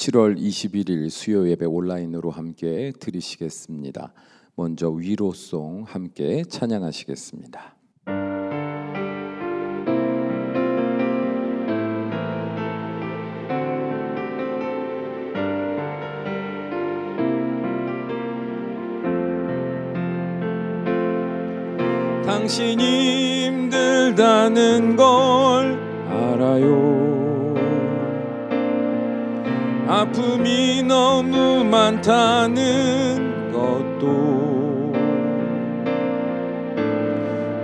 7월 21일 수요 예배 온라인으로 함께 드리시겠습니다. 먼저 위로송 함께 찬양하시겠습니다. 당신이 힘들다는 걸 알아요. 아픔이 너무 많다는 것도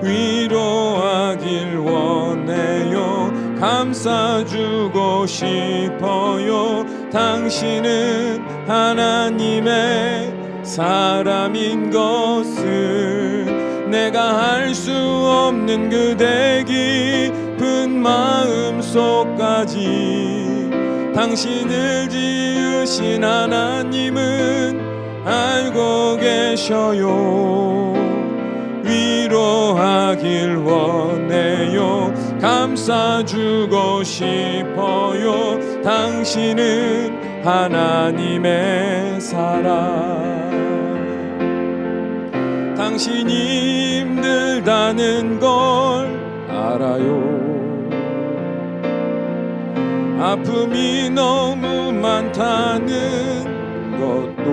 위로하길 원해요. 감싸주고 싶어요. 당신은 하나님의 사람인 것을 내가 할 수 없는 그대 깊은 마음 속까지 당신을 지으신 하나님은 알고 계셔요. 위로하길 원해요. 감싸주고 싶어요. 당신은 하나님의 사랑. 당신이 힘들다는 걸 알아요. 아픔이 너무 많다는 것도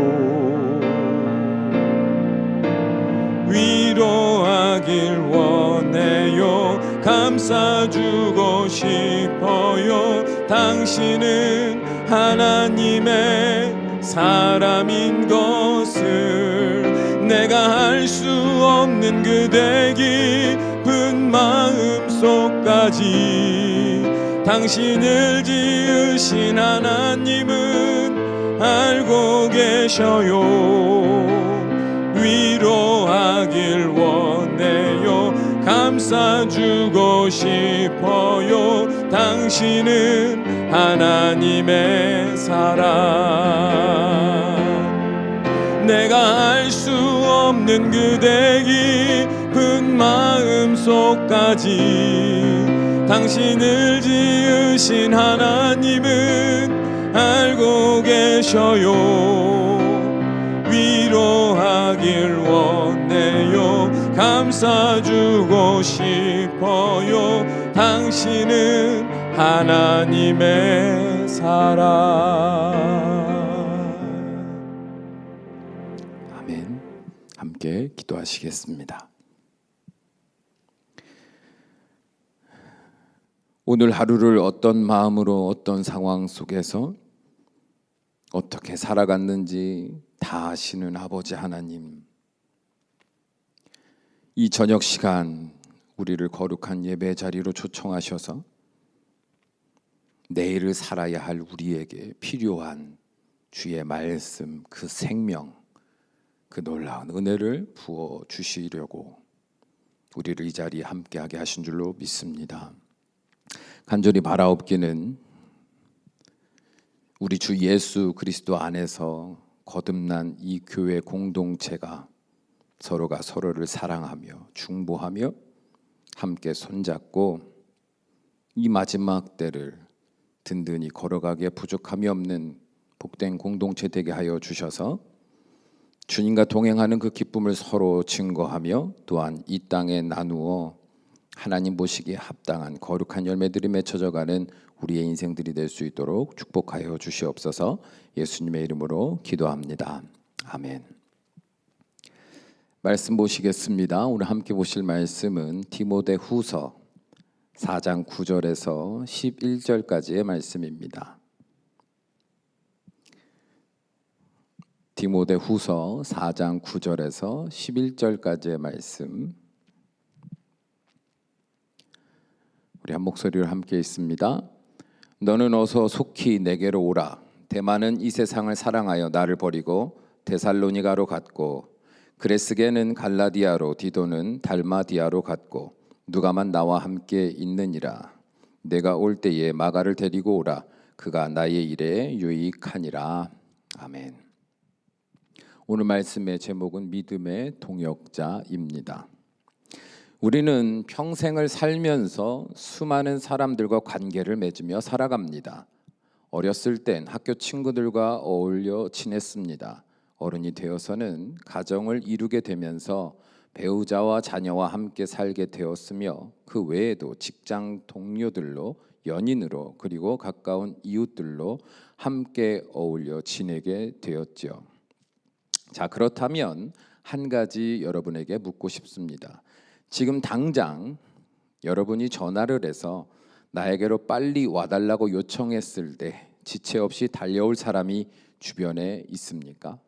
위로하길 원해요. 감싸주고 싶어요. 당신은 하나님의 사람인 것을 내가 할 수 없는 그대 깊은 마음 속까지 당신을 지으신 하나님은 알고 계셔요. 위로하길 원해요. 감싸주고 싶어요. 당신은 하나님의 사랑. 내가 알 수 없는 그대 깊은 마음 속까지 당신을 지으신 하나님은 알고 계셔요. 위로하길 원해요. 감싸주고 싶어요. 당신은 하나님의 사랑. 아멘. 함께 기도하시겠습니다. 오늘 하루를 어떤 마음으로 어떤 상황 속에서 어떻게 살아갔는지 다 아시는 아버지 하나님, 이 저녁 시간 우리를 거룩한 예배 자리로 초청하셔서 내일을 살아야 할 우리에게 필요한 주의 말씀, 그 생명, 그 놀라운 은혜를 부어 주시려고 우리를 이 자리에 함께하게 하신 줄로 믿습니다. 간절히 바라옵기는 우리 주 예수 그리스도 안에서 거듭난 이 교회 공동체가 서로가 서로를 사랑하며 중보하며 함께 손잡고 이 마지막 때를 든든히 걸어가기에 부족함이 없는 복된 공동체 되게 하여 주셔서 주님과 동행하는 그 기쁨을 서로 증거하며 또한 이 땅에 나누어 하나님 보시기에 합당한 거룩한 열매들이 맺혀져가는 우리의 인생들이 될 수 있도록 축복하여 주시옵소서. 예수님의 이름으로 기도합니다. 아멘. 말씀 보시겠습니다. 오늘 함께 보실 말씀은 디모데후서 4장 9절에서 11절까지의 말씀입니다. 디모데후서 4장 9절에서 11절까지의 말씀, 우리 한 목소리로 함께 있습니다. 너는 어서 속히 내게로 오라. 대만은 이 세상을 사랑하여 나를 버리고 데살로니가로 갔고 그레스게는 갈라디아로 디도는 달마디아로 갔고 누가만 나와 함께 있느니라. 내가 올 때에 마가를 데리고 오라. 그가 나의 일에 유익하니라. 아멘. 오늘 말씀의 제목은 믿음의 동역자입니다. 우리는 평생을 살면서 수많은 사람들과 관계를 맺으며 살아갑니다. 어렸을 땐 학교 친구들과 어울려 지냈습니다. 어른이 되어서는 가정을 이루게 되면서 배우자와 자녀와 함께 살게 되었으며 그 외에도 직장 동료들로, 연인으로, 그리고 가까운 이웃들로 함께 어울려 지내게 되었죠. 자, 그렇다면 한 가지 여러분에게 묻고 싶습니다. 지금 당장 여러분이 전화를 해서 나에게로 빨리 와달라고 요청했을 때 지체 없이 달려올 사람이 주변에 있습니까?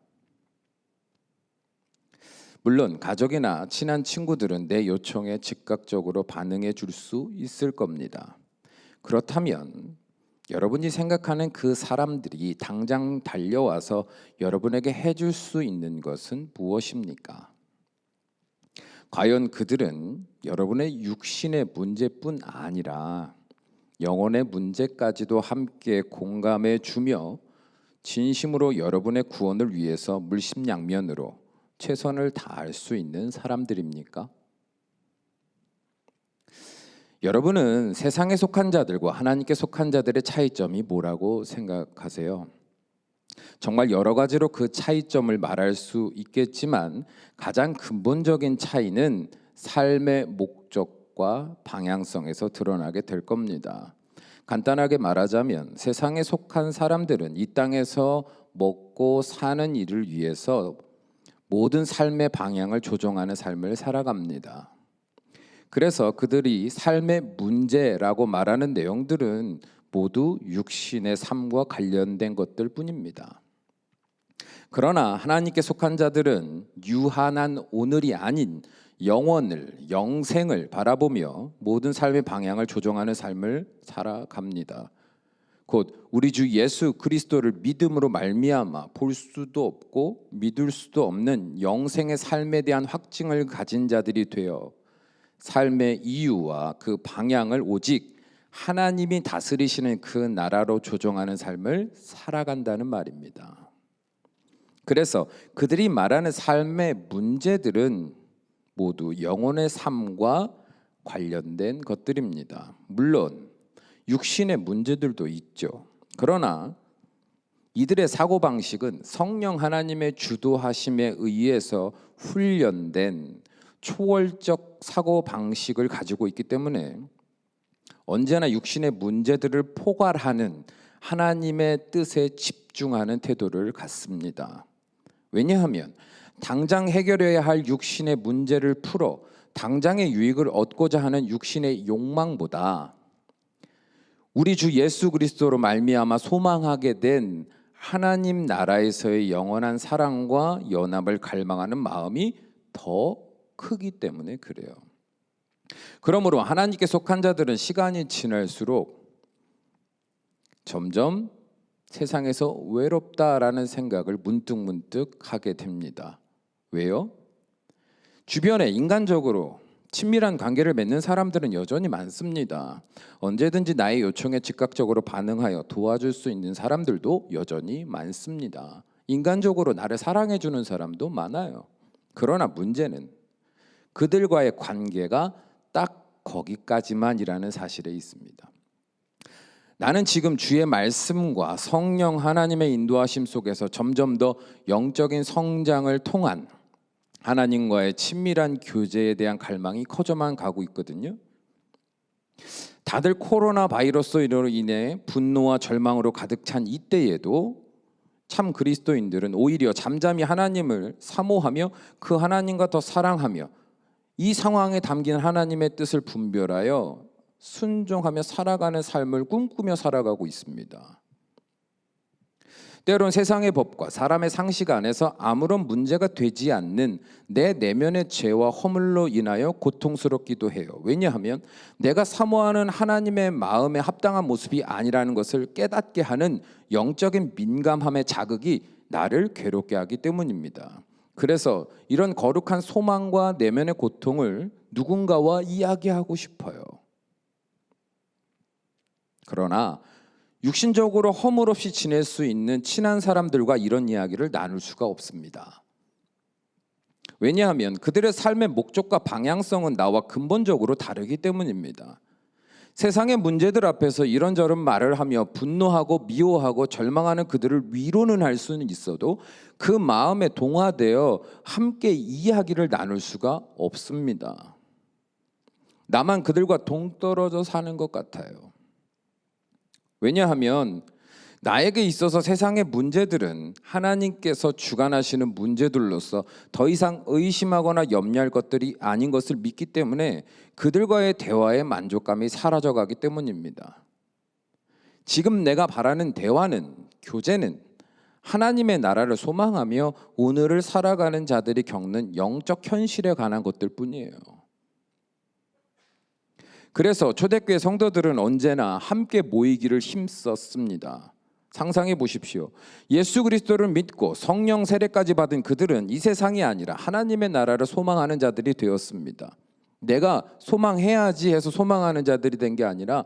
물론 가족이나 친한 친구들은 내 요청에 즉각적으로 반응해 줄 수 있을 겁니다. 그렇다면 여러분이 생각하는 그 사람들이 당장 달려와서 여러분에게 해줄 수 있는 것은 무엇입니까? 과연 그들은 여러분의 육신의 문제뿐 아니라 영혼의 문제까지도 함께 공감해 주며 진심으로 여러분의 구원을 위해서 물심양면으로 최선을 다할 수 있는 사람들입니까? 여러분은 세상에 속한 자들과 하나님께 속한 자들의 차이점이 뭐라고 생각하세요? 정말 여러 가지로 그 차이점을 말할 수 있겠지만 가장 근본적인 차이는 삶의 목적과 방향성에서 드러나게 될 겁니다. 간단하게 말하자면 세상에 속한 사람들은 이 땅에서 먹고 사는 일을 위해서 모든 삶의 방향을 조정하는 삶을 살아갑니다. 그래서 그들이 삶의 문제라고 말하는 내용들은 모두 육신의 삶과 관련된 것들 뿐입니다. 그러나 하나님께 속한 자들은 유한한 오늘이 아닌 영원을, 영생을 바라보며 모든 삶의 방향을 조정하는 삶을 살아갑니다. 곧 우리 주 예수 그리스도를 믿음으로 말미암아 볼 수도 없고 믿을 수도 없는 영생의 삶에 대한 확증을 가진 자들이 되어 삶의 이유와 그 방향을 오직 하나님이 다스리시는 그 나라로 조정하는 삶을 살아간다는 말입니다. 그래서 그들이 말하는 삶의 문제들은 모두 영혼의 삶과 관련된 것들입니다. 물론 육신의 문제들도 있죠. 그러나 이들의 사고방식은 성령 하나님의 주도하심에 의해서 훈련된 초월적 사고방식을 가지고 있기 때문에 언제나 육신의 문제들을 포괄하는 하나님의 뜻에 집중하는 태도를 갖습니다. 왜냐하면 당장 해결해야 할 육신의 문제를 풀어 당장의 유익을 얻고자 하는 육신의 욕망보다 우리 주 예수 그리스도로 말미암아 소망하게 된 하나님 나라에서의 영원한 사랑과 연합을 갈망하는 마음이 더 크기 때문에 그래요. 그러므로 하나님께 속한 자들은 시간이 지날수록 점점 세상에서 외롭다라는 생각을 문득 하게 됩니다. 왜요? 주변에 인간적으로 친밀한 관계를 맺는 사람들은 여전히 많습니다. 언제든지 나의 요청에 즉각적으로 반응하여 도와줄 수 있는 사람들도 여전히 많습니다. 인간적으로 나를 사랑해 주는 사람도 많아요. 그러나 문제는 그들과의 관계가 딱 거기까지만이라는 사실에 있습니다. 나는 지금 주의 말씀과 성령 하나님의 인도하심 속에서 점점 더 영적인 성장을 통한 하나님과의 친밀한 교제에 대한 갈망이 커져만 가고 있거든요. 다들 코로나 바이러스로 인해 분노와 절망으로 가득 찬 이때에도 참 그리스도인들은 오히려 잠잠히 하나님을 사모하며 그 하나님과 더 사랑하며 이 상황에 담긴 하나님의 뜻을 분별하여 순종하며 살아가는 삶을 꿈꾸며 살아가고 있습니다. 때론 세상의 법과 사람의 상식 안에서 아무런 문제가 되지 않는 내 내면의 죄와 허물로 인하여 고통스럽기도 해요. 왜냐하면 내가 사모하는 하나님의 마음에 합당한 모습이 아니라는 것을 깨닫게 하는 영적인 민감함의 자극이 나를 괴롭게 하기 때문입니다. 그래서 이런 거룩한 소망과 내면의 고통을 누군가와 이야기하고 싶어요. 그러나 육신적으로 허물 없이 지낼 수 있는 친한 사람들과 이런 이야기를 나눌 수가 없습니다. 왜냐하면 그들의 삶의 목적과 방향성은 나와 근본적으로 다르기 때문입니다. 세상의 문제들 앞에서 이런저런 말을 하며 분노하고 미워하고 절망하는 그들을 위로는 할 수는 있어도 그 마음에 동화되어 함께 이야기를 나눌 수가 없습니다. 나만 그들과 동떨어져 사는 것 같아요. 왜냐하면 나에게 있어서 세상의 문제들은 하나님께서 주관하시는 문제들로서 더 이상 의심하거나 염려할 것들이 아닌 것을 믿기 때문에 그들과의 대화의 만족감이 사라져가기 때문입니다. 지금 내가 바라는 대화는, 교제는 하나님의 나라를 소망하며 오늘을 살아가는 자들이 겪는 영적 현실에 관한 것들 뿐이에요. 그래서 초대교회 성도들은 언제나 함께 모이기를 힘썼습니다. 상상해 보십시오. 예수 그리스도를 믿고 성령 세례까지 받은 그들은 이 세상이 아니라 하나님의 나라를 소망하는 자들이 되었습니다. 내가 소망해야지 해서 소망하는 자들이 된 게 아니라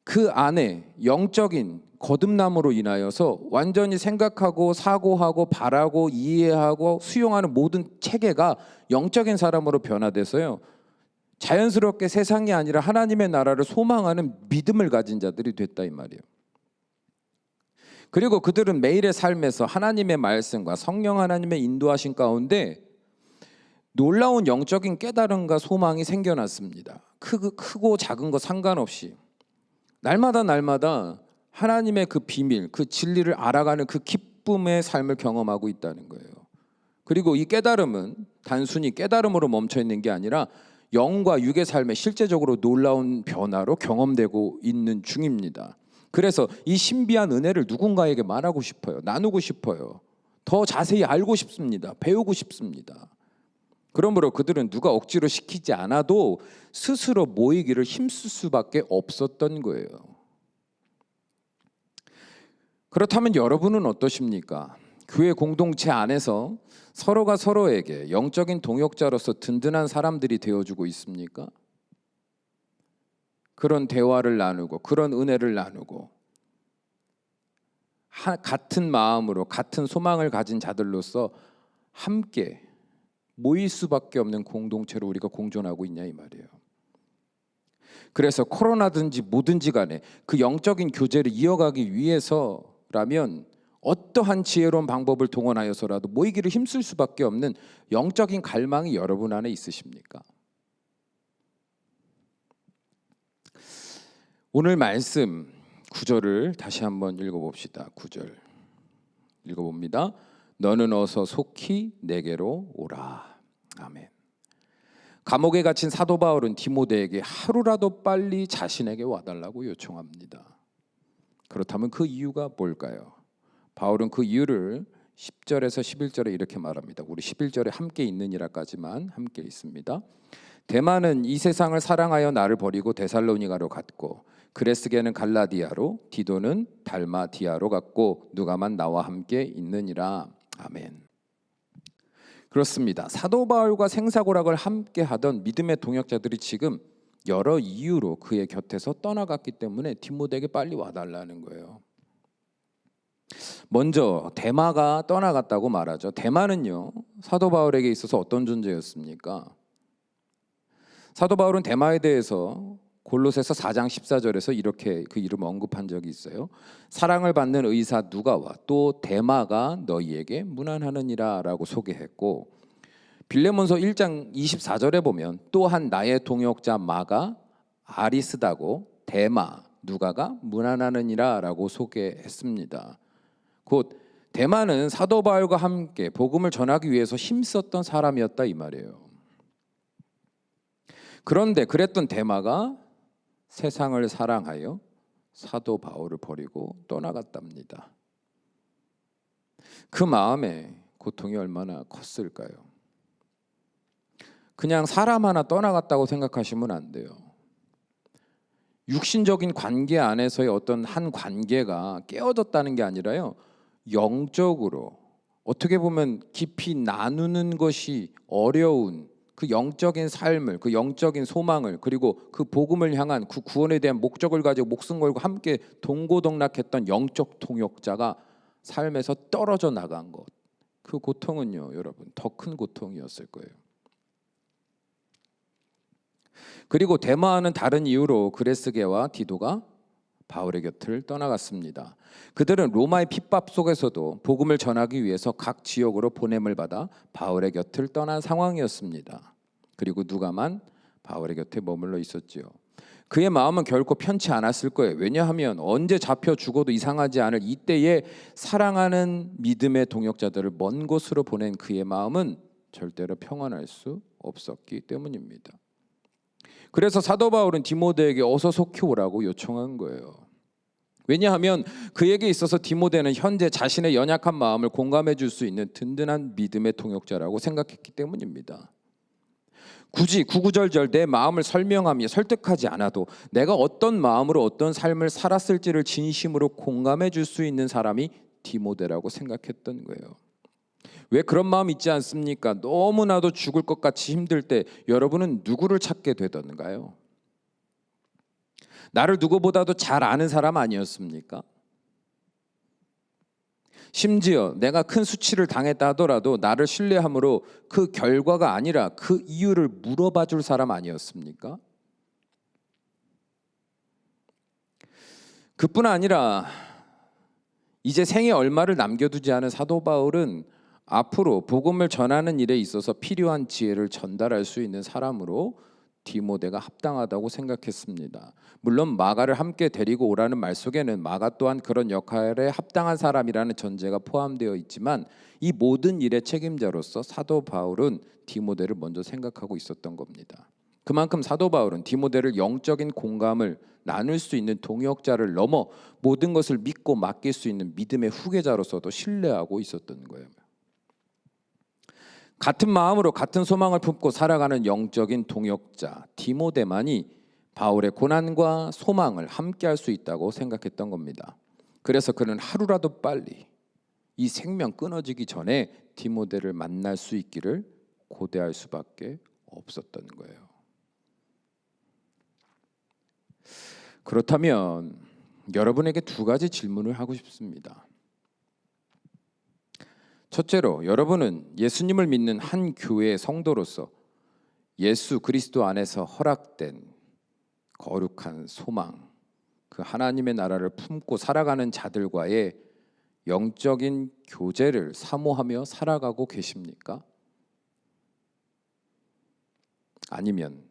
그 안에 영적인 거듭남으로 인하여서 완전히 생각하고 사고하고 바라고 이해하고 수용하는 모든 체계가 영적인 사람으로 변화돼서요, 자연스럽게 세상이 아니라 하나님의 나라를 소망하는 믿음을 가진 자들이 됐다 이 말이에요. 그리고 그들은 매일의 삶에서 하나님의 말씀과 성령 하나님의 인도하신 가운데 놀라운 영적인 깨달음과 소망이 생겨났습니다. 크고 작은 거 상관없이 날마다 하나님의 그 비밀, 그 진리를 알아가는 그 기쁨의 삶을 경험하고 있다는 거예요. 그리고 이 깨달음은 단순히 깨달음으로 멈춰 있는 게 아니라 영과 육의 삶에 실제적으로 놀라운 변화로 경험되고 있는 중입니다. 그래서 이 신비한 은혜를 누군가에게 말하고 싶어요. 나누고 싶어요. 더 자세히 알고 싶습니다. 배우고 싶습니다. 그러므로 그들은 누가 억지로 시키지 않아도 스스로 모이기를 힘쓸 수밖에 없었던 거예요. 그렇다면 여러분은 어떠십니까? 교회 공동체 안에서 서로가 서로에게 영적인 동역자로서 든든한 사람들이 되어주고 있습니까? 그런 대화를 나누고 그런 은혜를 나누고 같은 마음으로 같은 소망을 가진 자들로서 함께 모일 수밖에 없는 공동체로 우리가 공존하고 있냐 이 말이에요. 그래서 코로나든지 뭐든지 간에 그 영적인 교제를 이어가기 위해서라면 어떠한 지혜로운 방법을 동원하여서라도 모이기를 힘쓸 수밖에 없는 영적인 갈망이 여러분 안에 있으십니까? 오늘 말씀 9절을 다시 한번 읽어봅시다. 9절 읽어봅니다. 너는 어서 속히 내게로 오라. 아멘. 감옥에 갇힌 사도 바울은 디모데에게 하루라도 빨리 자신에게 와달라고 요청합니다. 그렇다면 그 이유가 뭘까요? 바울은 그 이유를 10절에서 11절에 이렇게 말합니다. 우리 11절에 함께 있느니라까지만 함께 있습니다. 데마는 이 세상을 사랑하여 나를 버리고 데살로니가로 갔고 그레스게는 갈라디아로 디도는 달마디아로 갔고 누가만 나와 함께 있느니라. 아멘. 그렇습니다. 사도 바울과 생사고락을 함께 하던 믿음의 동역자들이 지금 여러 이유로 그의 곁에서 떠나갔기 때문에 디모데에게 빨리 와달라는 거예요. 먼저 데마가 떠나갔다고 말하죠. 데마는요, 사도 바울에게 있어서 어떤 존재였습니까? 사도 바울은 데마에 대해서 골로새서 4장 14절에서 이렇게 그 이름을 언급한 적이 있어요. 사랑을 받는 의사 누가와 또 데마가 너희에게 문안하느니라 라고 소개했고, 빌레몬서 1장 24절에 보면 또한 나의 동역자 마가 아리스다고 데마 누가가 문안하느니라 라고 소개했습니다. 곧 데마는 사도 바울과 함께 복음을 전하기 위해서 힘썼던 사람이었다 이 말이에요. 그런데 그랬던 데마가 세상을 사랑하여 사도 바울을 버리고 떠나갔답니다. 그 마음에 고통이 얼마나 컸을까요? 그냥 사람 하나 떠나갔다고 생각하시면 안 돼요. 육신적인 관계 안에서의 어떤 한 관계가 깨어졌다는 게 아니라요, 영적으로 어떻게 보면 깊이 나누는 것이 어려운 그 영적인 삶을, 그 영적인 소망을, 그리고 그 복음을 향한 그 구원에 대한 목적을 가지고 목숨 걸고 함께 동고동락했던 영적 동역자가 삶에서 떨어져 나간 것, 그 고통은요 여러분 더 큰 고통이었을 거예요. 그리고 데마는 다른 이유로 그레스게와 디도가 바울의 곁을 떠나갔습니다. 그들은 로마의 핍박 속에서도 복음을 전하기 위해서 각 지역으로 보냄을 받아 바울의 곁을 떠난 상황이었습니다. 그리고 누가만 바울의 곁에 머물러 있었지요. 그의 마음은 결코 편치 않았을 거예요. 왜냐하면 언제 잡혀 죽어도 이상하지 않을 이때에 사랑하는 믿음의 동역자들을 먼 곳으로 보낸 그의 마음은 절대로 평안할 수 없었기 때문입니다. 그래서 사도 바울은 디모데에게 어서 속히 오라고 요청한 거예요. 왜냐하면 그에게 있어서 디모데는 현재 자신의 연약한 마음을 공감해 줄 수 있는 든든한 믿음의 동역자라고 생각했기 때문입니다. 굳이 구구절절 내 마음을 설명하며 설득하지 않아도 내가 어떤 마음으로 어떤 삶을 살았을지를 진심으로 공감해 줄 수 있는 사람이 디모데라고 생각했던 거예요. 왜 그런 마음 있지 않습니까? 너무나도 죽을 것 같이 힘들 때 여러분은 누구를 찾게 되던가요? 나를 누구보다도 잘 아는 사람 아니었습니까? 심지어 내가 큰 수치를 당했다 하더라도 나를 신뢰함으로 그 결과가 아니라 그 이유를 물어봐 줄 사람 아니었습니까? 그뿐 아니라 이제 생에 얼마를 남겨두지 않은 사도 바울은 앞으로 복음을 전하는 일에 있어서 필요한 지혜를 전달할 수 있는 사람으로 디모데가 합당하다고 생각했습니다. 물론 마가를 함께 데리고 오라는 말 속에는 마가 또한 그런 역할에 합당한 사람이라는 전제가 포함되어 있지만 이 모든 일의 책임자로서 사도 바울은 디모데를 먼저 생각하고 있었던 겁니다. 그만큼 사도 바울은 디모데를 영적인 공감을 나눌 수 있는 동역자를 넘어 모든 것을 믿고 맡길 수 있는 믿음의 후계자로서도 신뢰하고 있었던 거예요. 같은 마음으로 같은 소망을 품고 살아가는 영적인 동역자 디모데만이 바울의 고난과 소망을 함께할 수 있다고 생각했던 겁니다. 그래서 그는 하루라도 빨리 이 생명 끊어지기 전에 디모데를 만날 수 있기를 고대할 수밖에 없었던 거예요. 그렇다면 여러분에게 두 가지 질문을 하고 싶습니다. 첫째로, 여러분은 예수님을 믿는 한 교회의 성도로서 예수 그리스도 안에서 허락된 거룩한 소망, 그 하나님의 나라를 품고 살아가는 자들과의 영적인 교제를 사모하며 살아가고 계십니까? 아니면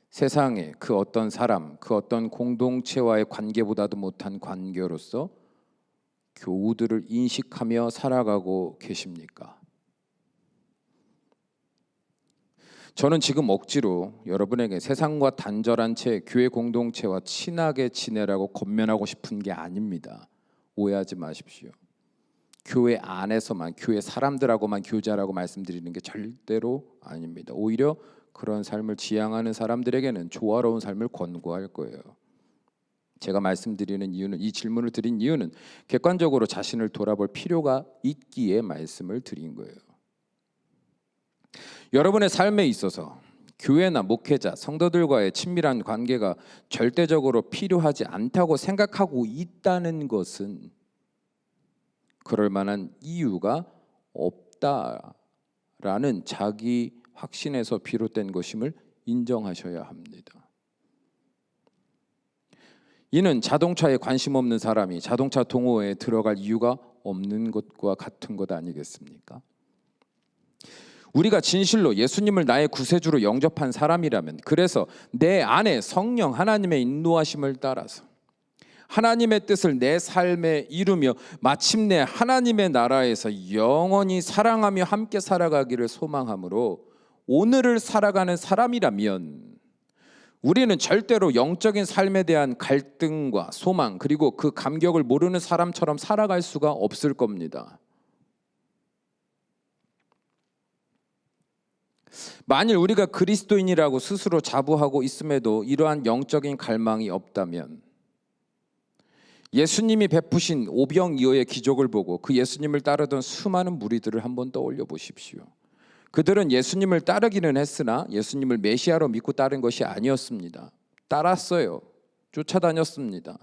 세상의 그 어떤 사람, 그 어떤 공동체와의 관계보다도 못한 관계로서 교우들을 인식하며 살아가고 계십니까? 저는 지금 억지로 여러분에게 세상과 단절한 채 교회 공동체와 친하게 지내라고 권면하고 싶은 게 아닙니다. 오해하지 마십시오. 교회 안에서만, 교회 사람들하고만 교제하라고 말씀드리는 게 절대로 아닙니다. 오히려 그런 삶을 지향하는 사람들에게는 조화로운 삶을 권고할 거예요. 제가 말씀드리는 이유는, 이 질문을 드린 이유는 객관적으로 자신을 돌아볼 필요가 있기에 말씀을 드린 거예요. 여러분의 삶에 있어서 교회나 목회자, 성도들과의 친밀한 관계가 절대적으로 필요하지 않다고 생각하고 있다는 것은 그럴 만한 이유가 없다라는 자기 확신에서 비롯된 것임을 인정하셔야 합니다. 이는 자동차에 관심 없는 사람이 자동차 동호회에 들어갈 이유가 없는 것과 같은 것 아니겠습니까? 우리가 진실로 예수님을 나의 구세주로 영접한 사람이라면, 그래서 내 안에 성령 하나님의 인도하심을 따라서 하나님의 뜻을 내 삶에 이루며 마침내 하나님의 나라에서 영원히 사랑하며 함께 살아가기를 소망함으로 오늘을 살아가는 사람이라면 우리는 절대로 영적인 삶에 대한 갈등과 소망, 그리고 그 감격을 모르는 사람처럼 살아갈 수가 없을 겁니다. 만일 우리가 그리스도인이라고 스스로 자부하고 있음에도 이러한 영적인 갈망이 없다면 예수님이 베푸신 오병이어의 기적을 보고 그 예수님을 따르던 수많은 무리들을 한번 떠올려 보십시오. 그들은 예수님을 따르기는 했으나 예수님을 메시아로 믿고 따른 것이 아니었습니다. 따랐어요. 쫓아다녔습니다.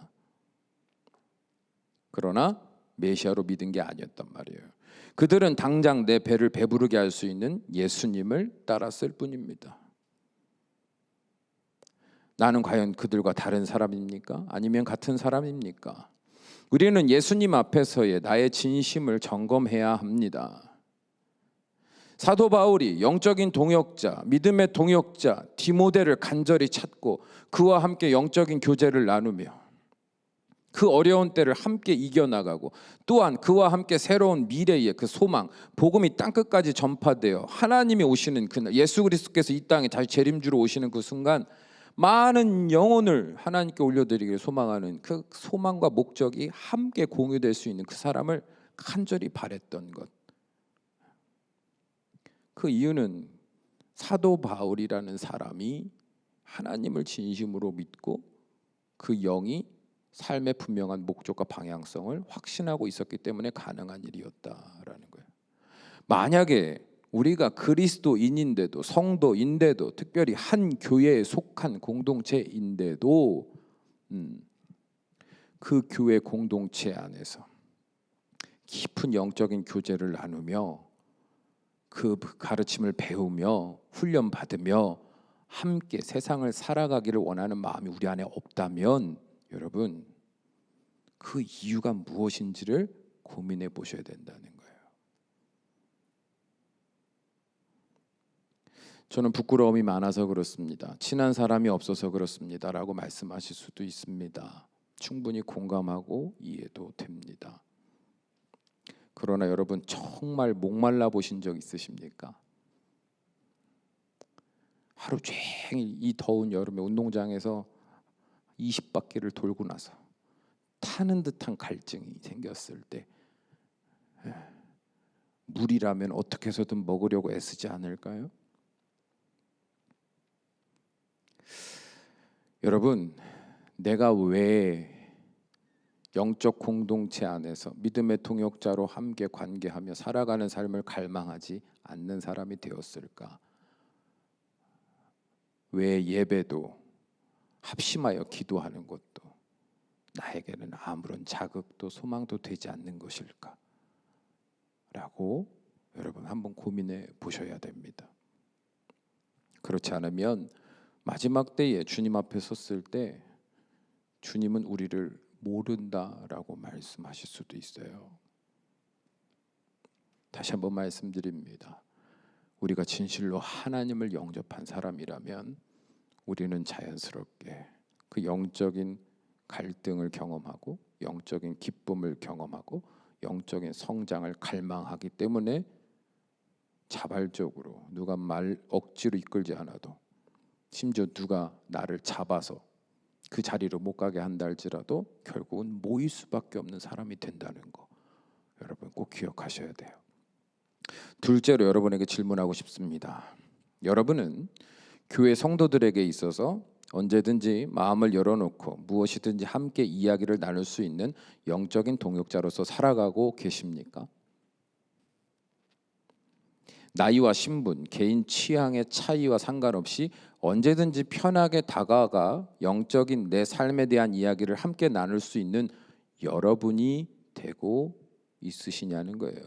그러나 메시아로 믿은 게 아니었단 말이에요. 그들은 당장 내 배를 배부르게 할 수 있는 예수님을 따랐을 뿐입니다. 나는 과연 그들과 다른 사람입니까? 아니면 같은 사람입니까? 우리는 예수님 앞에서의 나의 진심을 점검해야 합니다. 사도 바울이 영적인 동역자, 믿음의 동역자 디모데를 간절히 찾고 그와 함께 영적인 교제를 나누며 그 어려운 때를 함께 이겨나가고 또한 그와 함께 새로운 미래의 그 소망, 복음이 땅끝까지 전파되어 하나님이 오시는 그날, 예수 그리스도께서 이 땅에 다시 재림주로 오시는 그 순간 많은 영혼을 하나님께 올려드리기를 소망하는 그 소망과 목적이 함께 공유될 수 있는 그 사람을 간절히 바랬던 것. 그 이유는 사도 바울이라는 사람이 하나님을 진심으로 믿고 그 영이 삶의 분명한 목적과 방향성을 확신하고 있었기 때문에 가능한 일이었다라는 거예요. 만약에 우리가 그리스도인인데도 성도인데도 특별히 한 교회에 속한 공동체인데도 그 교회 공동체 안에서 깊은 영적인 교제를 나누며 그 가르침을 배우며 훈련받으며 함께 세상을 살아가기를 원하는 마음이 우리 안에 없다면 여러분 그 이유가 무엇인지를 고민해 보셔야 된다는 거예요. 저는 부끄러움이 많아서 그렇습니다. 친한 사람이 없어서 그렇습니다 라고 말씀하실 수도 있습니다. 충분히 공감하고 이해도 됩니다. 그러나 여러분 정말 목말라 보신 적 있으십니까? 하루 종일 이 더운 여름에 운동장에서 20바퀴를 돌고 나서 타는 듯한 갈증이 생겼을 때 물이라면 어떻게 해서든 먹으려고 애쓰지 않을까요? 여러분, 내가 왜 영적 공동체 안에서 믿음의 동역자로 함께 관계하며 살아가는 삶을 갈망하지 않는 사람이 되었을까? 왜 예배도 합심하여 기도하는 것도 나에게는 아무런 자극도 소망도 되지 않는 것일까? 라고 여러분 한번 고민해 보셔야 됩니다. 그렇지 않으면 마지막 때에 주님 앞에 섰을 때 주님은 우리를 모른다라고 말씀하실 수도 있어요. 다시 한번 말씀드립니다. 우리가 진실로 하나님을 영접한 사람이라면 우리는 자연스럽게 그 영적인 갈등을 경험하고 영적인 기쁨을 경험하고 영적인 성장을 갈망하기 때문에 자발적으로 누가 말 억지로 이끌지 않아도 심지어 누가 나를 잡아서 그 자리로 못 가게 한다 할지라도 결국은 모일 수밖에 없는 사람이 된다는 거 여러분 꼭 기억하셔야 돼요. 둘째로 여러분에게 질문하고 싶습니다. 여러분은 교회 성도들에게 있어서 언제든지 마음을 열어놓고 무엇이든지 함께 이야기를 나눌 수 있는 영적인 동역자로서 살아가고 계십니까? 나이와 신분, 개인 취향의 차이와 상관없이 언제든지 편하게 다가가 영적인 내 삶에 대한 이야기를 함께 나눌 수 있는 여러분이 되고 있으시냐는 거예요.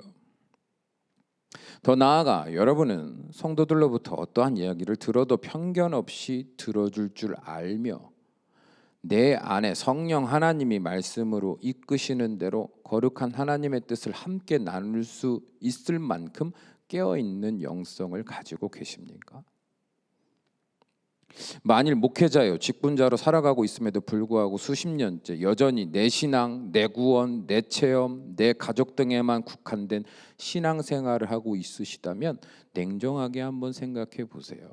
더 나아가 여러분은 성도들로부터 어떠한 이야기를 들어도 편견 없이 들어줄 줄 알며 내 안에 성령 하나님이 말씀으로 이끄시는 대로 거룩한 하나님의 뜻을 함께 나눌 수 있을 만큼 깨어있는 영성을 가지고 계십니까? 만일 목회자요 직분자로 살아가고 있음에도 불구하고 수십 년째 여전히 내 신앙, 내 구원, 내 체험, 내 가족 등에만 국한된 신앙생활을 하고 있으시다면 냉정하게 한번 생각해 보세요.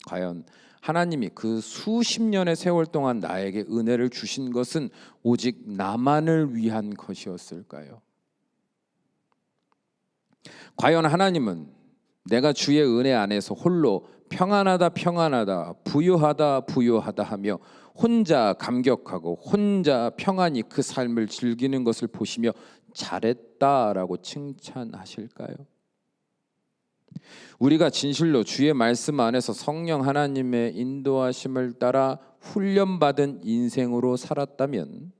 과연 하나님이 그 수십 년의 세월 동안 나에게 은혜를 주신 것은 오직 나만을 위한 것이었을까요? 과연 하나님은 내가 주의 은혜 안에서 홀로 평안하다 평안하다 부유하다 부유하다 하며 혼자 감격하고 혼자 평안히 그 삶을 즐기는 것을 보시며 잘했다라고 칭찬하실까요? 우리가 진실로 주의 말씀 안에서 성령 하나님의 인도하심을 따라 훈련받은 인생으로 살았다면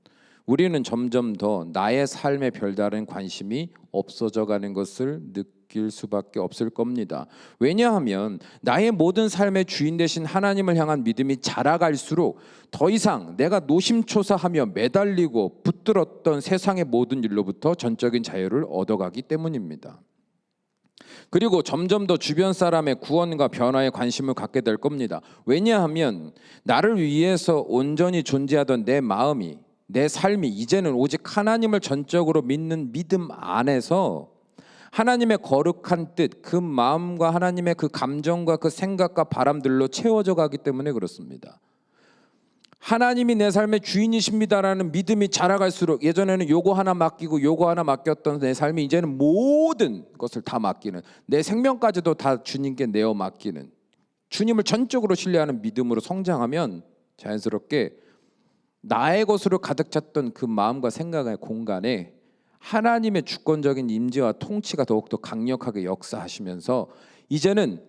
우리는 점점 더 나의 삶에 별다른 관심이 없어져 가는 것을 느끼게 느낄 수밖에 없을 겁니다. 왜냐하면 나의 모든 삶의 주인 되신 하나님을 향한 믿음이 자라갈수록 더 이상 내가 노심초사하며 매달리고 붙들었던 세상의 모든 일로부터 전적인 자유를 얻어가기 때문입니다. 그리고 점점 더 주변 사람의 구원과 변화에 관심을 갖게 될 겁니다. 왜냐하면 나를 위해서 온전히 존재하던 내 마음이, 내 삶이 이제는 오직 하나님을 전적으로 믿는 믿음 안에서 하나님의 거룩한 뜻, 그 마음과 하나님의 그 감정과 그 생각과 바람들로 채워져 가기 때문에 그렇습니다. 하나님이 내 삶의 주인이십니다라는 믿음이 자라갈수록 예전에는 요거 하나 맡기고 요거 하나 맡겼던 내 삶이 이제는 모든 것을 다 맡기는, 내 생명까지도 다 주님께 내어 맡기는, 주님을 전적으로 신뢰하는 믿음으로 성장하면 자연스럽게 나의 것으로 가득 찼던 그 마음과 생각의 공간에 하나님의 주권적인 임재와 통치가 더욱더 강력하게 역사하시면서 이제는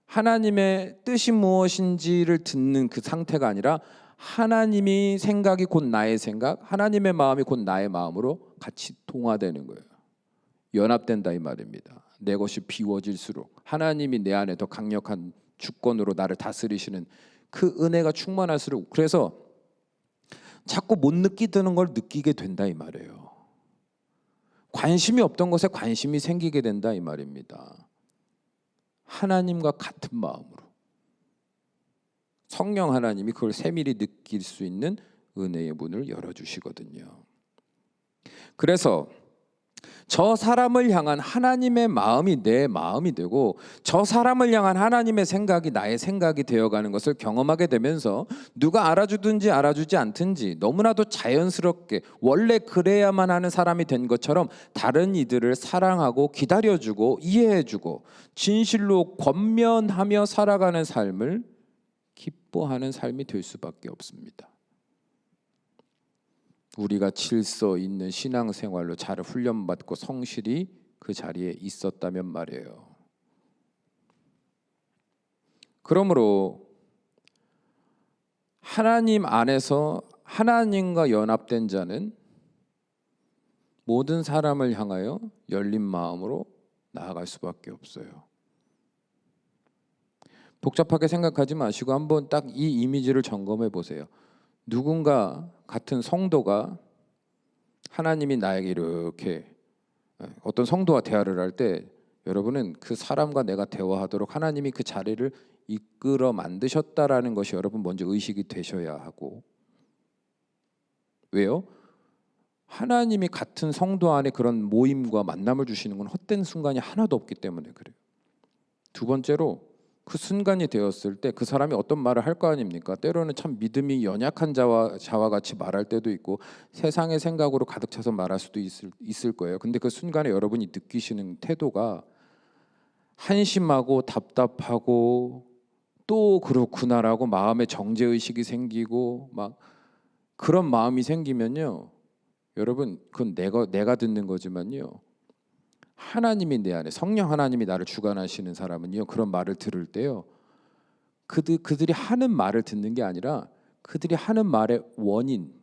하나님의 뜻이 무엇인지를 듣는 그 상태가 아니라 하나님이 생각이 곧 나의 생각, 하나님의 마음이 곧 나의 마음으로 같이 동화되는 거예요. 연합된다 이 말입니다. 내 것이 비워질수록 하나님이 내 안에 더 강력한 주권으로 나를 다스리시는 그 은혜가 충만할수록, 그래서 자꾸 못 느끼는 걸 느끼게 된다 이 말이에요. 관심이 없던 것에 관심이 생기게 된다 이 말입니다. 하나님과 같은 마음으로 성령 하나님이 그걸 세밀히 느낄 수 있는 은혜의 문을 열어주시거든요. 그래서 저 사람을 향한 하나님의 마음이 내 마음이 되고 저 사람을 향한 하나님의 생각이 나의 생각이 되어가는 것을 경험하게 되면서 누가 알아주든지 알아주지 않든지 너무나도 자연스럽게 원래 그래야만 하는 사람이 된 것처럼 다른 이들을 사랑하고 기다려주고 이해해주고 진실로 권면하며 살아가는 삶을 기뻐하는 삶이 될 수밖에 없습니다. 우리가 질서 있는 신앙생활로 잘 훈련받고 성실히 그 자리에 있었다면 말이에요. 그러므로 하나님 안에서 하나님과 연합된 자는 모든 사람을 향하여 열린 마음으로 나아갈 수밖에 없어요. 복잡하게 생각하지 마시고 한번 딱 이 이미지를 점검해 보세요. 누군가 같은 성도가 하나님이 나에게 이렇게 어떤 성도와 대화를 할 때 여러분은 그 사람과 내가 대화하도록 하나님이 그 자리를 이끌어 만드셨다라는 것이 여러분 먼저 의식이 되셔야 하고, 왜요? 하나님이 같은 성도 안에 그런 모임과 만남을 주시는 건 헛된 순간이 하나도 없기 때문에 그래요. 두 번째로 그 순간이 되었을 때 그 사람이 어떤 말을 할 거 아닙니까? 때로는 참 믿음이 연약한 자와 같이 말할 때도 있고 세상의 생각으로 가득 차서 말할 수도 있을 거예요. 근데 그 순간에 여러분이 느끼시는 태도가 한심하고 답답하고 또 그렇구나라고 마음에 정죄의식이 생기고 막 그런 마음이 생기면요, 여러분 그건 내가 듣는 거지만요, 하나님이 내 안에, 성령 하나님이 나를 주관하시는 사람은요, 그런 말을 들을 때요, 그들이 하는 말을 듣는 게 아니라 그들이 하는 말의 원인,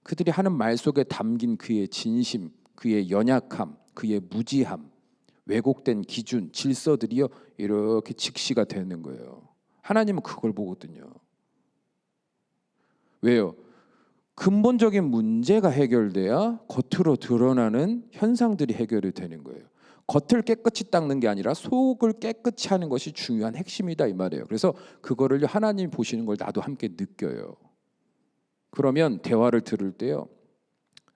그들이 하는 말 속에 담긴 그의 진심, 그의 연약함, 그의 무지함, 왜곡된 기준, 질서들이요 이렇게 직시가 되는 거예요. 하나님은 그걸 보거든요. 왜요? 근본적인 문제가 해결돼야 겉으로 드러나는 현상들이 해결이 되는 거예요. 겉을 깨끗이 닦는 게 아니라 속을 깨끗이 하는 것이 중요한 핵심이다 이 말이에요. 그래서 그거를 하나님이 보시는 걸 나도 함께 느껴요. 그러면 대화를 들을 때요,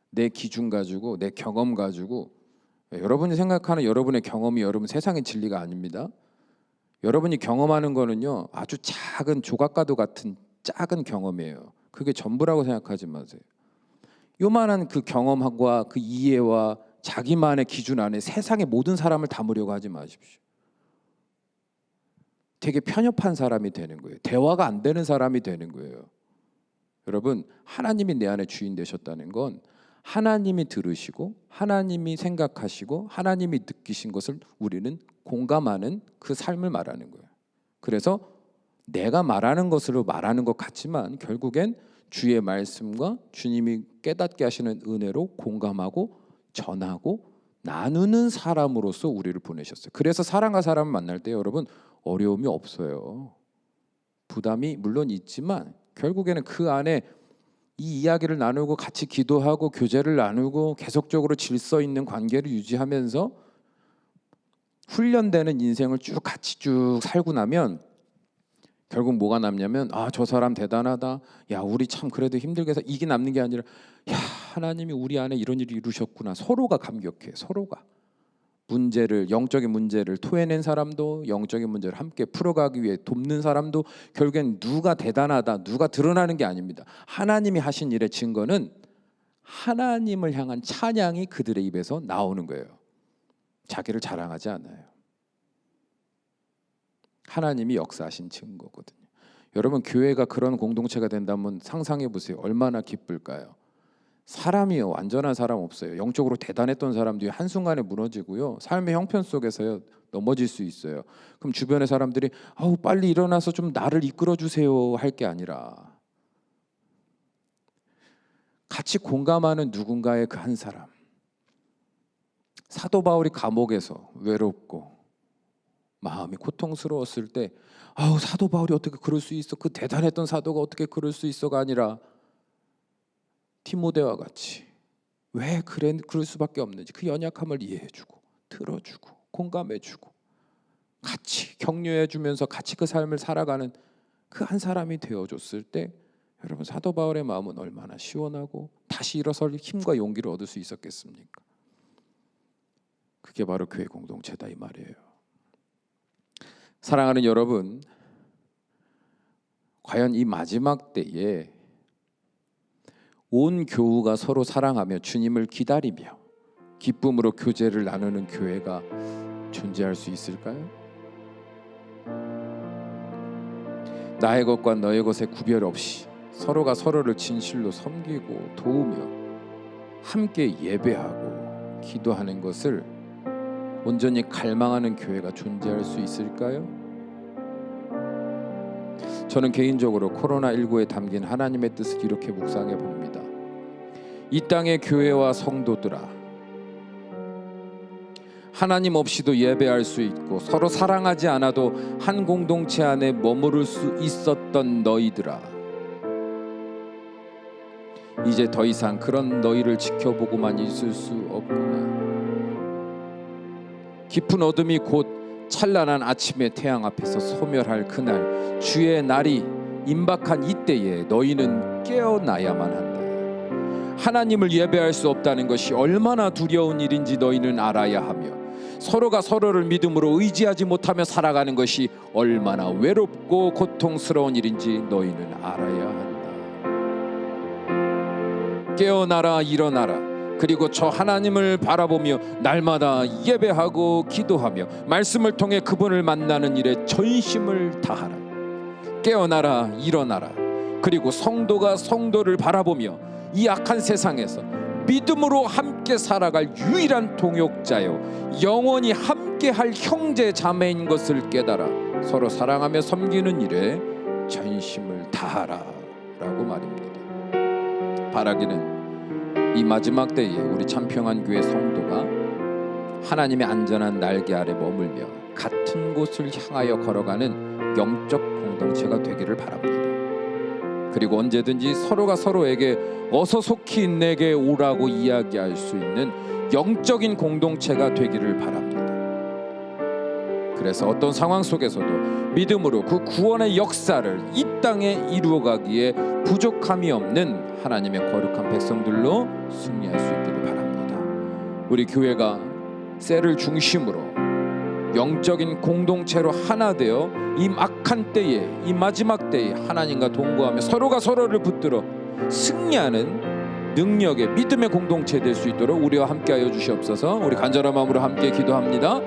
내 기준 가지고 내 경험 가지고, 여러분이 생각하는 여러분의 경험이 여러분 세상의 진리가 아닙니다. 여러분이 경험하는 거는요 아주 작은 조각가도 같은 작은 경험이에요. 그게 전부라고 생각하지 마세요. 요만한 그 경험과 그 이해와 자기만의 기준 안에 세상의 모든 사람을 담으려고 하지 마십시오. 되게 편협한 사람이 되는 거예요. 대화가 안 되는 사람이 되는 거예요. 여러분, 하나님이 내 안에 주인 되셨다는 건 하나님이 들으시고 하나님이 생각하시고 하나님이 느끼신 것을 우리는 공감하는 그 삶을 말하는 거예요. 그래서 내가 말하는 것으로 말하는 것 같지만 결국엔 주의 말씀과 주님이 깨닫게 하시는 은혜로 공감하고 전하고 나누는 사람으로서 우리를 보내셨어요. 그래서 사람과 사람을 만날 때 여러분 어려움이 없어요. 부담이 물론 있지만 결국에는 그 안에 이 이야기를 나누고 같이 기도하고 교제를 나누고 계속적으로 질서 있는 관계를 유지하면서 훈련되는 인생을 쭉 같이 쭉 살고 나면 결국 뭐가 남냐면 저 사람 대단하다. 야 우리 참 그래도 힘들게 해서 이게 남는 게 아니라 야 하나님이 우리 안에 이런 일을 이루셨구나. 서로가 감격해. 서로가 영적인 문제를 토해낸 사람도 영적인 문제를 함께 풀어가기 위해 돕는 사람도 결국엔 누가 대단하다 누가 드러나는 게 아닙니다. 하나님이 하신 일의 증거는 하나님을 향한 찬양이 그들의 입에서 나오는 거예요. 자기를 자랑하지 않아요. 하나님이 역사하신 증거거든요. 여러분 교회가 그런 공동체가 된다면 상상해 보세요. 얼마나 기쁠까요? 사람이요 완전한 사람 없어요. 영적으로 대단했던 사람들이 한순간에 무너지고요. 삶의 형편 속에서요 넘어질 수 있어요. 그럼 주변의 사람들이 빨리 일어나서 좀 나를 이끌어 주세요 할 게 아니라 같이 공감하는 누군가의 그 한 사람. 사도 바울이 감옥에서 외롭고 마음이 고통스러웠을 때 사도 바울이 어떻게 그럴 수 있어? 그 대단했던 사도가 어떻게 그럴 수 있어가 아니라 디모데와 같이 왜 그럴 수밖에 없는지 그 연약함을 이해해주고 들어주고 공감해주고 같이 격려해주면서 같이 그 삶을 살아가는 그 한 사람이 되어줬을 때 여러분 사도 바울의 마음은 얼마나 시원하고 다시 일어설 힘과 용기를 얻을 수 있었겠습니까? 그게 바로 교회 공동체다 이 말이에요. 사랑하는 여러분, 과연 이 마지막 때에 온 교우가 서로 사랑하며 주님을 기다리며 기쁨으로 교제를 나누는 교회가 존재할 수 있을까요? 나의 것과 너의 것에 구별 없이 서로가 서로를 진실로 섬기고 도우며 함께 예배하고 기도하는 것을 온전히 갈망하는 교회가 존재할 수 있을까요? 저는 개인적으로 코로나19에 담긴 하나님의 뜻을 이렇게 묵상해 봅니다. 이 땅의 교회와 성도들아, 하나님 없이도 예배할 수 있고 서로 사랑하지 않아도 한 공동체 안에 머무를 수 있었던 너희들아, 이제 더 이상 그런 너희를 지켜보고만 있을 수 없구나. 깊은 어둠이 곧 찬란한 아침의 태양 앞에서 소멸할 그날, 주의 날이 임박한 이때에 너희는 깨어나야만 한다. 하나님을 예배할 수 없다는 것이 얼마나 두려운 일인지 너희는 알아야 하며, 서로가 서로를 믿음으로 의지하지 못하며 살아가는 것이 얼마나 외롭고 고통스러운 일인지 너희는 알아야 한다. 깨어나라, 일어나라. 그리고 저 하나님을 바라보며 날마다 예배하고 기도하며 말씀을 통해 그분을 만나는 일에 전심을 다하라. 깨어나라, 일어나라. 그리고 성도가 성도를 바라보며 이 악한 세상에서 믿음으로 함께 살아갈 유일한 동역자요, 영원히 함께할 형제 자매인 것을 깨달아 서로 사랑하며 섬기는 일에 전심을 다하라 라고 말입니다. 바라기는 이 마지막 때에 우리 참평한 교회 성도가 하나님의 안전한 날개 아래 머물며 같은 곳을 향하여 걸어가는 영적 공동체가 되기를 바랍니다. 그리고 언제든지 서로가 서로에게 어서 속히 내게 오라고 이야기할 수 있는 영적인 공동체가 되기를 바랍니다. 그래서 어떤 상황 속에서도 믿음으로 그 구원의 역사를 이 땅에 이루어가기에 부족함이 없는 하나님의 거룩한 백성들로 승리할 수 있기를 바랍니다. 우리 교회가 셀을 중심으로 영적인 공동체로 하나 되어 이 악한 때에, 이 마지막 때에 하나님과 동거하며 서로가 서로를 붙들어 승리하는 능력의 믿음의 공동체 될 수 있도록 우리와 함께하여 주시옵소서. 우리 간절한 마음으로 함께 기도합니다.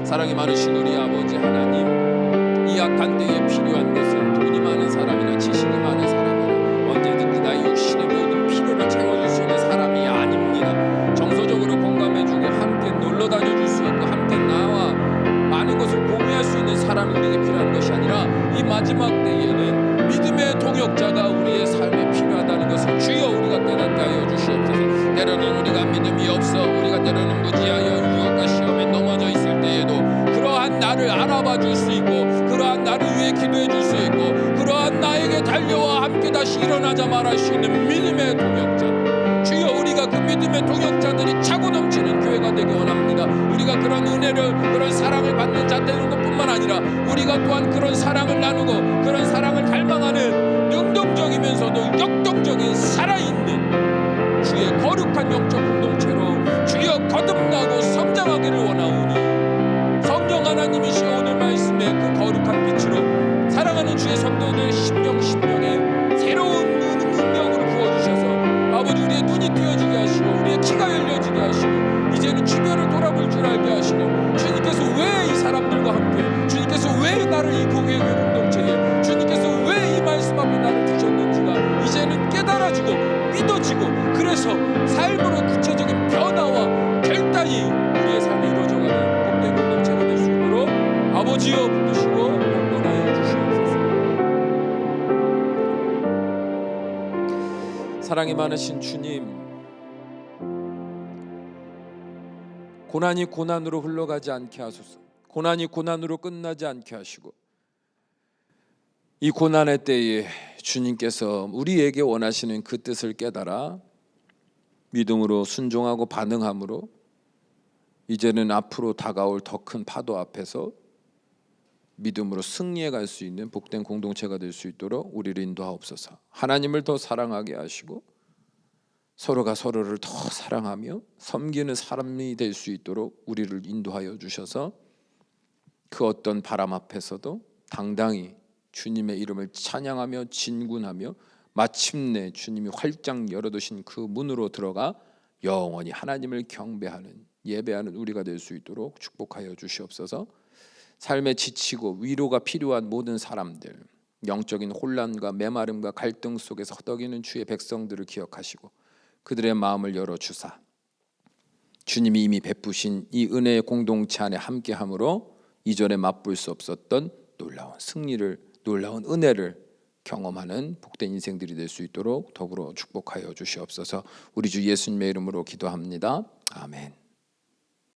사랑이 많으신 우리 아버지 하나님, 이 악한 때에 필요한 것은 돈이 많은 사람이나 지식이 많은 사람이나 언제든지 나의 육신의 모든 필요를 채워줄 수 있는 사람이 아닙니다. 정서적으로 공감해주고 함께 놀러 다녀줄 수 있고 함께 나와 많은 것을 공유할 수 있는 사람이 우리에게 필요한 것이 아니라 이 마지막 때에는 믿음의 동역자가 우리의 삶에 필요하다는 것을 주여 우리가 깨닫게 하여 주시옵소서. 때로는 우리가 믿음이 없어 우리가 때로는 무지하여 유혹과 시험에 넘어져 있을 때에도 그러한 나를 알아봐 줄 수 있고, 그러한 나를 위해 기도해 줄 수 있고, 그러한 나에게 달려와 함께 다시 일어나자 말할 수 있는 믿음의 동역자, 주여 우리가 그 믿음의 동역자들이 차고 넘치는 교회가 되기 원합니다. 우리가 그런 은혜를, 그런 사랑을 받는 자 되는 것뿐만 아니라 우리가 또한 그런 사랑을 나누고 그런 사랑을 갈망하는 능동적이면서도 역동적인 살아있는 주의 거룩한 영적 공동체로 주여 거듭나고 성장하기를 원하오니, 성령 하나님이시여 오늘 말씀에 그 거룩한 빛으로 사랑하는 주의 성도들 심령에 새로운 능력으로 부어주셔서 아버지 우리의 눈이 뜨여지게 하시고 우리의 귀가 열려지게 하시고 이제는 주변을 돌아볼 줄 알게 하시고, 주님께서 왜 이 사람들과 함께, 주님께서 왜 나를 이 교회 공동체에, 주님께서 왜 이 말씀 앞에 나를 두셨는지가 이제는 깨달아지고 믿어지고, 그래서 삶으로 구체적인 변화와 결단이 우리의 삶에 이루어져가는 복된 공동체가 될 수 있도록 아버지여 붙드시고 영원하여 주시옵소서. 사랑이 많으신 주님, 고난이 고난으로 흘러가지 않게 하소서. 고난이 고난으로 끝나지 않게 하시고, 이 고난의 때에 주님께서 우리에게 원하시는 그 뜻을 깨달아 믿음으로 순종하고 반응함으로 이제는 앞으로 다가올 더 큰 파도 앞에서 믿음으로 승리해 갈 수 있는 복된 공동체가 될 수 있도록 우리를 인도하옵소서. 하나님을 더 사랑하게 하시고 서로가 서로를 더 사랑하며 섬기는 사람이 될 수 있도록 우리를 인도하여 주셔서 그 어떤 바람 앞에서도 당당히 주님의 이름을 찬양하며 진군하며 마침내 주님이 활짝 열어두신 그 문으로 들어가 영원히 하나님을 경배하는, 예배하는 우리가 될 수 있도록 축복하여 주시옵소서. 삶에 지치고 위로가 필요한 모든 사람들, 영적인 혼란과 메마름과 갈등 속에서 허덕이는 주의 백성들을 기억하시고 그들의 마음을 열어주사 주님이 이미 베푸신 이 은혜의 공동체 안에 함께함으로 이전에 맛볼 수 없었던 놀라운 승리를, 놀라운 은혜를 경험하는 복된 인생들이 될 수 있도록 더불어 축복하여 주시옵소서. 우리 주 예수님의 이름으로 기도합니다. 아멘.